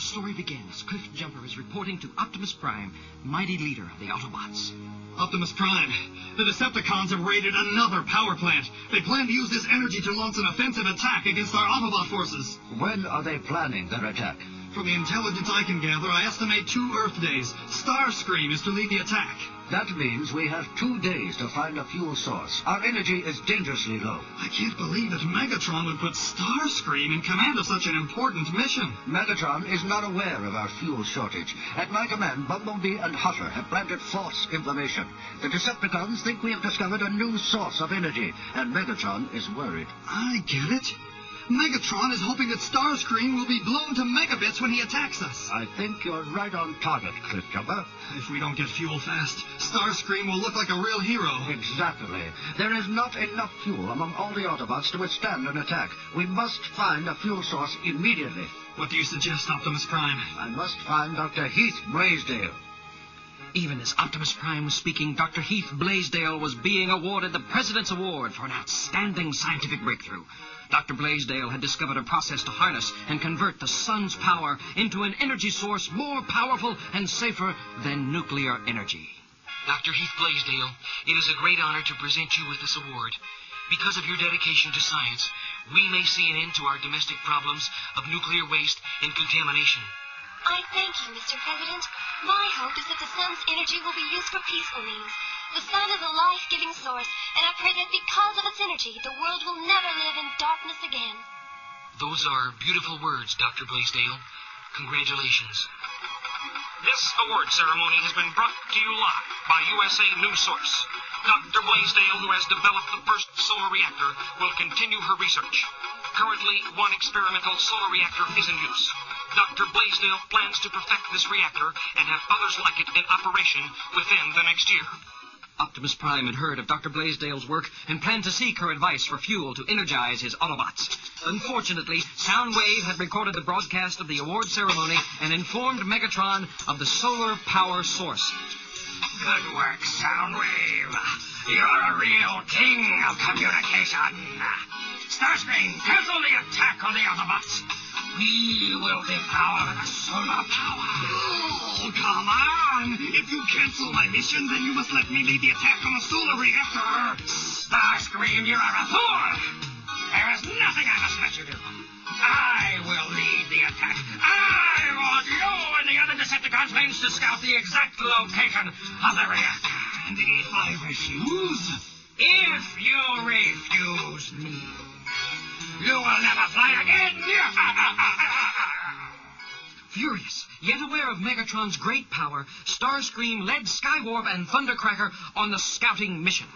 story begins. Cliff Jumper is reporting to Optimus Prime, mighty leader of the Autobots. Optimus Prime, the Decepticons have raided another power plant. They plan to use this energy to launch an offensive attack against our Autobot forces. When are they planning their attack? From the intelligence I can gather, I estimate 2 Earth days. Starscream is to lead the attack. That means we have 2 days to find a fuel source. Our energy is dangerously low. I can't believe that Megatron would put Starscream in command of such an important mission. Megatron is not aware of our fuel shortage. At my command, Bumblebee and Hutter have planted false information. The Decepticons think we have discovered a new source of energy, and Megatron is worried. I get it. Megatron is hoping that Starscream will be blown to megabits when he attacks us. I think you're right on target, Cliff Jumper. If we don't get fuel fast, Starscream will look like a real hero. Exactly. There is not enough fuel among all the Autobots to withstand an attack. We must find a fuel source immediately. What do you suggest, Optimus Prime? I must find Dr. Heath Blaisdell. Even as Optimus Prime was speaking, Dr. Heath Blaisdell was being awarded the President's Award for an outstanding scientific breakthrough. Dr. Blaisdell had discovered a process to harness and convert the sun's power into an energy source more powerful and safer than nuclear energy. Dr. Heath Blaisdell, it is a great honor to present you with this award. Because of your dedication to science, we may see an end to our domestic problems of nuclear waste and contamination. I thank you, Mr. President. My hope is that the sun's energy will be used for peaceful means. The sun is a life-giving source, and I pray that because of its energy, the world will never live in darkness again. Those are beautiful words, Dr. Blaisdell. Congratulations. This award ceremony has been brought to you live by USA News Source. Dr. Blaisdell, who has developed the first solar reactor, will continue her research. Currently, 1 experimental solar reactor is in use. Dr. Blaisdell plans to perfect this reactor and have others like it in operation within the next year. Optimus Prime had heard of Dr. Blaisdell's work and planned to seek her advice for fuel to energize his Autobots. Unfortunately, Soundwave had recorded the broadcast of the award ceremony and informed Megatron of the solar power source. Good work, Soundwave. You're a real king of communication. Starscream, cancel the attack on the Autobots. We will devour the solar power. Oh, come on! If you cancel my mission, then you must let me lead the attack on the solar reactor. Starscream, you are a fool. There is nothing I must let you do. I will lead the attack. I want you and the other Decepticons planes to scout the exact location of the reactor. And if I refuse? If you refuse me, you will never fly again. Furious, yet aware of Megatron's great power, Starscream led Skywarp and Thundercracker on the scouting mission.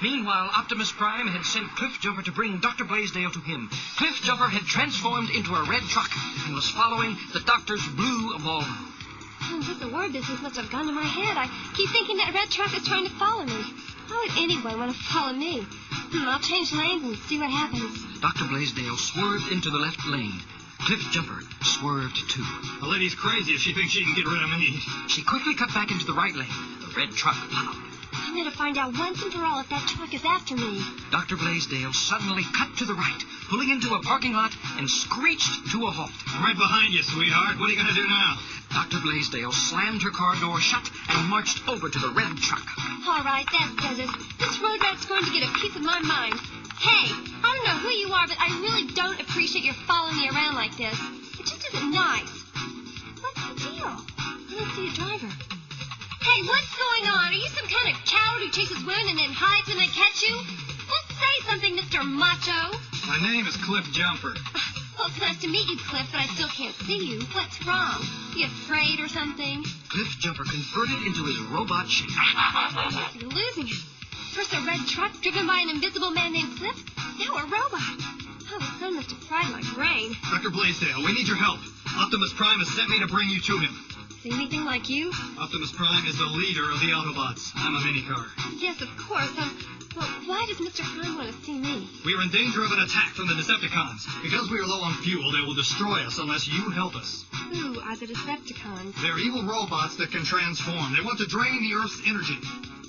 Meanwhile, Optimus Prime had sent Cliff Jumper to bring Dr. Blaisdell to him. Cliff Jumper had transformed into a red truck and was following the doctor's blue Volvo. With the war business must have gone to my head. I keep thinking that red truck is trying to follow me. Why would anyone want to follow me? I'll change lanes and see what happens. Dr. Blaisdell swerved into the left lane. Cliff Jumper swerved too. The lady's crazy if she thinks she can get rid of me. She quickly cut back into the right lane. The red truck followed. I'm going to find out once and for all if that truck is after me. Dr. Blaisdell suddenly cut to the right, pulling into a parking lot and screeched to a halt. I'm right behind you, sweetheart. What are you going to do now? Dr. Blaisdell slammed her car door shut and marched over to the red truck. All right, that does it. This road rat's going to get a piece of my mind. Hey, I don't know who you are, but I really don't appreciate your following me around like this. It just isn't nice. What's the deal? I don't see a driver. Hey, what's going on? Are you some kind of coward who chases women and then hides when they catch you? Let's say something, Mr. Macho. My name is Cliff Jumper. Well, it's nice to meet you, Cliff, but I still can't see you. What's wrong? You afraid or something? Cliff Jumper converted into his robot shape. You're losing it. First a red truck driven by an invisible man named Cliff, now a robot. Oh, the sun must have fried my brain. Dr. Blaisdell, we need your help. Optimus Prime has sent me to bring you to him. See anything like you? Optimus Prime is the leader of the Autobots. I'm a minicar. Yes, of course. Well, why does Mr. Prime want to see me? We are in danger of an attack from the Decepticons. Because we are low on fuel, they will destroy us unless you help us. Who are the Decepticons? They're evil robots that can transform. They want to drain the Earth's energy.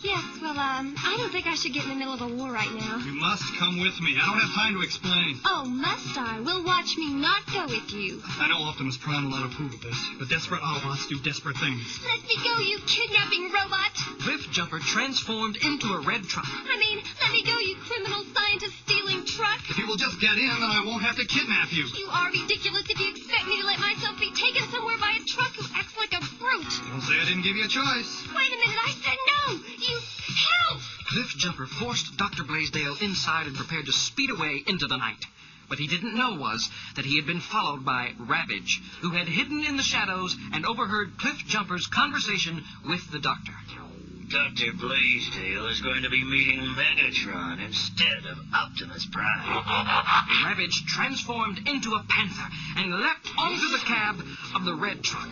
Yes, well, I don't think I should get in the middle of a war right now. You must come with me. I don't have time to explain. Oh, must I? Well, watch me not go with you. I know Optimus Prime will not approve of this, but desperate Autobots do desperate things. Let me go, you kidnapping robot. Cliffjumper transformed into a red truck. I mean, let me go, you criminal scientist-stealing truck. If you will just get in, then I won't have to kidnap you. You are ridiculous if you expect me to let myself be taken somewhere by a truck who acts like a brute. Don't say I didn't give you a choice. Wait a minute, I said no. You help. Cliffjumper forced Dr. Blaisdell inside and prepared to speed away into the night. What he didn't know was that he had been followed by Ravage, who had hidden in the shadows and overheard Cliffjumper's conversation with the doctor. Dr. Blaisdell is going to be meeting Megatron instead of Optimus Prime. Ravage transformed into a panther and leapt onto the cab of the red truck.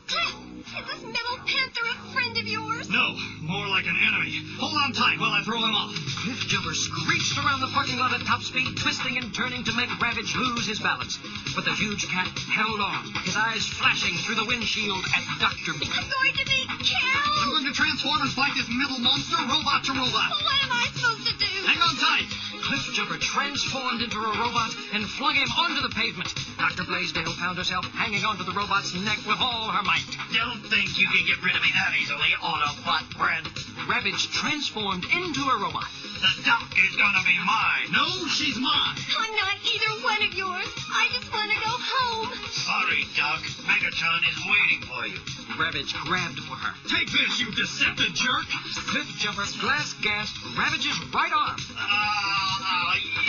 Cliff, is this metal panther a friend of yours? No, more like an enemy. Hold on tight while I throw him off. Cliffjumper screeched around the parking lot at top speed, twisting and turning to make Ravage lose his balance. But the huge cat held on, his eyes flashing through the windshield at Dr. B. I'm going to be I'm killed. going to transform and fight this metal monster robot to robot. Well, what am I supposed to do? Hang on tight. Cliffjumper transformed into a robot and flung him onto the pavement. Dr. Blaisdell found herself hanging onto the robot's neck with all her might. Don't think you can get rid of me that easily, Autobot friend. Ravage transformed into a robot. The duck is gonna be mine. No, she's mine. I'm not either one of yours. I just want to go home. Sorry, Duck. Megatron is waiting for you. Ravage grabbed for her. Take this, you deceptive jerk. Cliffjumper blast-gassed Ravage's right arm.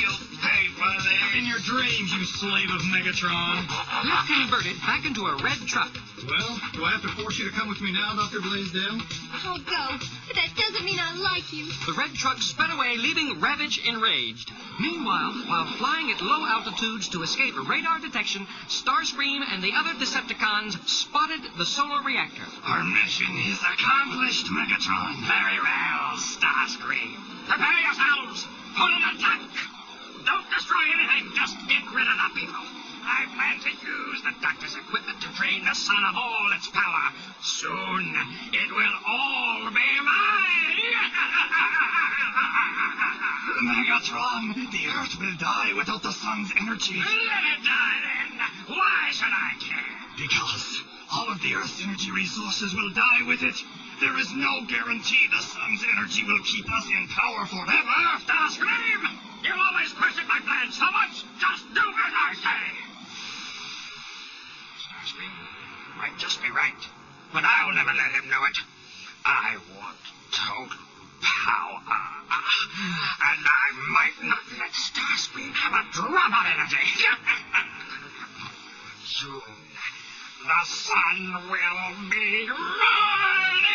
You pay for this. In your dreams, you slave of Megatron. Cliff converted back into a red truck. Well, do I have to force you to come with me now, Dr. Blaisdell? I'll go, but that doesn't mean I like you. The red truck sped away, leaving Ravage enraged. Meanwhile, while flying at low altitudes to escape radar detection, Starscream and the other Decepticons spotted the solar reactor. Our mission is accomplished, Megatron. Very well, Starscream. Prepare yourselves for an attack. Don't destroy anything. Just get rid of the people. I plan to use the doctor's equipment to drain the sun of all its power. Soon, it will all be mine. Megatron, the Earth will die without the sun's energy. Let it die, then. Why should I care? Because all of the Earth's energy resources will die with it. There is no guarantee the sun's energy will keep us in power forever. Starscream! You always question my plans so much. Just do as I say. Starscream might just be right, but I'll never let him know it. I want total power. And I might not let Starscream have a drop of energy. Soon, the sun will be mine.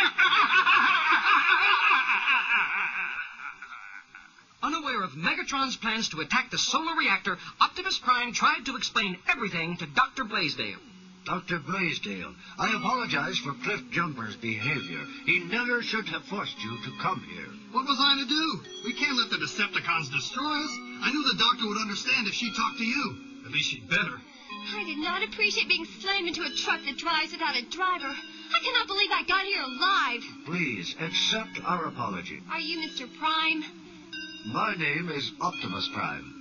Unaware of Megatron's plans to attack the solar reactor, Optimus Prime tried to explain everything to Dr. Blaisdell. Dr. Blaisdell, I apologize for Cliffjumper's behavior. He never should have forced you to come here. What was I to do? We can't let the Decepticons destroy us. I knew the doctor would understand if she talked to you. At least she'd better. I did not appreciate being slammed into a truck that drives without a driver. I cannot believe I got here alive. Please, accept our apology. Are you Mr. Prime? My name is Optimus Prime.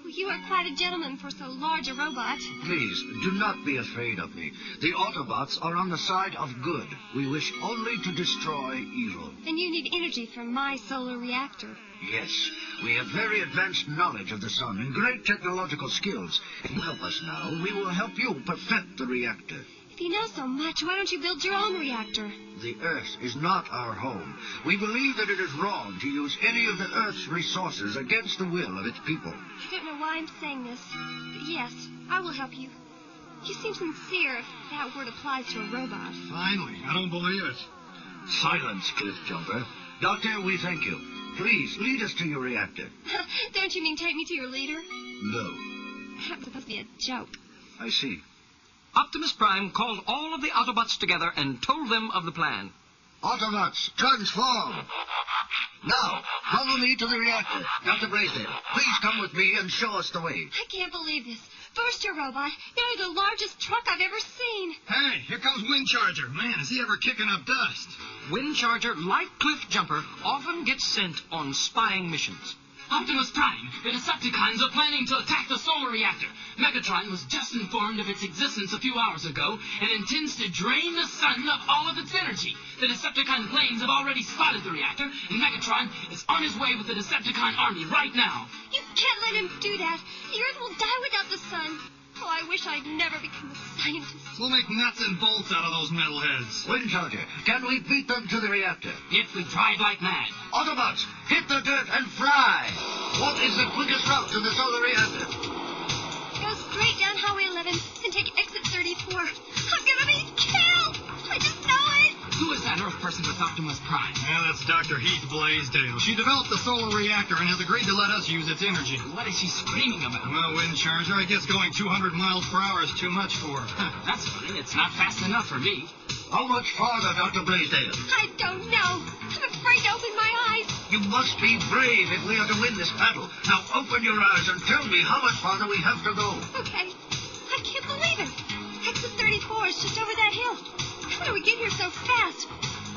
Well, you are quite a gentleman for so large a robot. Please, do not be afraid of me. The Autobots are on the side of good. We wish only to destroy evil. And you need energy from my solar reactor. Yes, we have very advanced knowledge of the sun and great technological skills. If you help us now, we will help you perfect the reactor. If you know so much, why don't you build your own reactor? The Earth is not our home. We believe that it is wrong to use any of the Earth's resources against the will of its people. I don't know why I'm saying this, but yes, I will help you. You seem sincere if that word applies to a robot. Finally, I don't believe it. Silence, Cliffjumper. Doctor, we thank you. Please, lead us to your reactor. Don't you mean take me to your leader? No. That was supposed to be a joke. I see. Optimus Prime called all of the Autobots together and told them of the plan. Autobots, transform! Now, follow me to the reactor. Dr. Blaisdell, please come with me and show us the way. I can't believe this. booster robot. They're the largest truck I've ever seen. Hey, here comes Windcharger. Man, is he ever kicking up dust? Windcharger, like Cliffjumper, often gets sent on spying missions. Optimus Prime, the Decepticons are planning to attack the solar reactor. Megatron was just informed of its existence a few hours ago and intends to drain the sun of all of its energy. The Decepticon planes have already spotted the reactor, and Megatron is on his way with the Decepticon army right now. You can't let him do that. The Earth will die without the sun. Oh, I wish I'd never become a scientist. We'll make nuts and bolts out of those metalheads. Windcharger, can we beat them to the reactor? If we drive like mad. Autobots, hit the dirt and fly! What is the quickest route to the solar reactor? Go straight down Highway 11 and take exit 34. I'm gonna be killed! I just know it! Who is that Earth person with Optimus Prime? Yeah, that's Dr. Heath Blaisdell. She developed the solar reactor and has agreed to let us use its energy. What is she screaming about? Well, Windcharger, I guess going 200 miles per hour is too much for her. That's funny. It's not fast enough for me. How much farther, Dr. Blaisdell? I don't know. I'm afraid to open my eyes. You must be brave if we are to win this battle. Now open your eyes and tell me how much farther we have to go. Okay. I can't believe it. Exit 34 is just over that hill. How do we get here so fast?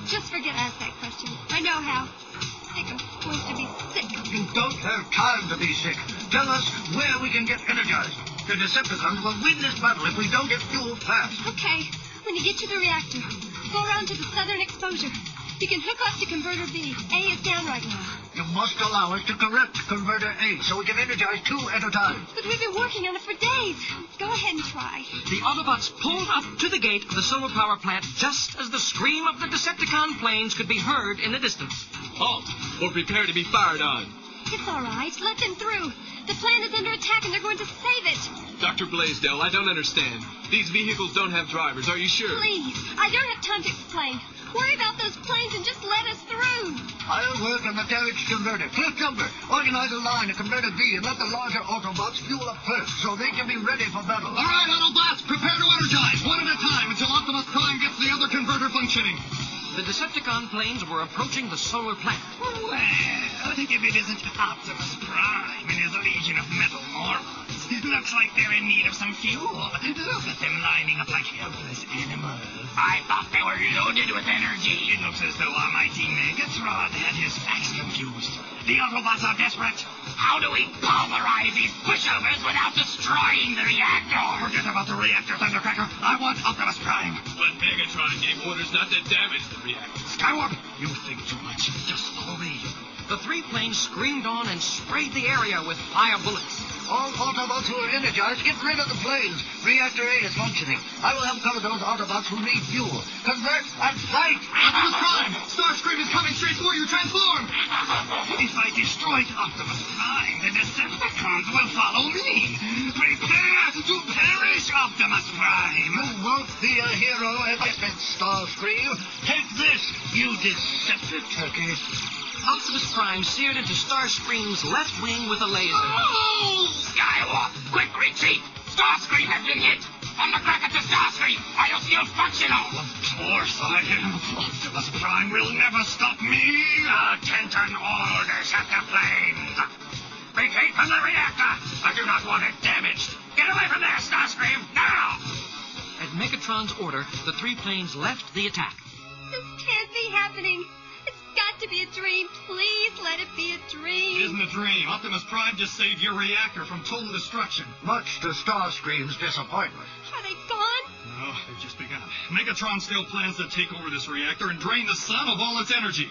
Just forget I asked that question. I know how. I think I'm supposed to be sick. You don't have time to be sick. Tell us where we can get energized. The Decepticons will win this battle if we don't get fuel fast. Okay. When you get to the reactor, go around to the southern exposure. You can hook up to Converter B. A is down right now. You must allow us to correct Converter A so we can energize two at a time. But we've been working on it for days. Go ahead and try. The Autobots pulled up to the gate of the solar power plant just as the scream of the Decepticon planes could be heard in the distance. Halt, or prepare to be fired on. It's all right. Let them through. The plant is under attack and they're going to save it. Dr. Blaisdell, I don't understand. These vehicles don't have drivers, are you sure? Please. I don't have time to explain. Worry about those planes and just let us through. I'll work on the damaged converter. Cliffjumper, organize a line to Converter B and let the larger Autobots fuel up first so they can be ready for battle. All right, Autobots, prepare to energize one at a time until Optimus Prime gets the other converter functioning. The Decepticon planes were approaching the solar plant. Well, if it isn't Optimus Prime and his legion of metal morons. Looks like they're in need of some fuel. Look at them lining up like helpless animals. I thought they were loaded with energy. It looks as though our mighty Megatron had his facts confused. The Autobots are desperate. How do we pulverize these pushovers without destroying the reactor? Forget about the reactor, Thundercracker. I want Optimus Prime. But Megatron gave orders not to damage the reactor. Skywarp, you think too much. Just follow me. The three planes screamed on and sprayed the area with fire bullets. All Autobots who are energized, get rid of the planes. Reactor A is functioning. I will help cover those Autobots who need fuel. Convert and fight! Optimus Prime! Starscream is coming straight for you! Transform! If I destroyed Optimus Prime, the Decepticons will follow me. Prepare to perish, Optimus Prime! You won't be a hero again, Starscream. Take this, you deceptive turkey. Optimus Prime seared into Starscream's left wing with a laser. Oh! Skywalk, quick retreat! Starscream has been hit! Thundercracker to Starscream! Are still functional? Of course I am. Optimus Prime will never stop me. Attention all Decepticons! Retreat from the reactor! I do not want it damaged! Get away from there, Starscream, now! At Megatron's order, the three planes left the attack. This can't be happening. It's got to be a dream. Please let it be a dream. It isn't a dream. Optimus Prime just saved your reactor from total destruction. Much to Starscream's disappointment. Are they gone? No, they've just begun. Megatron still plans to take over this reactor and drain the sun of all its energy.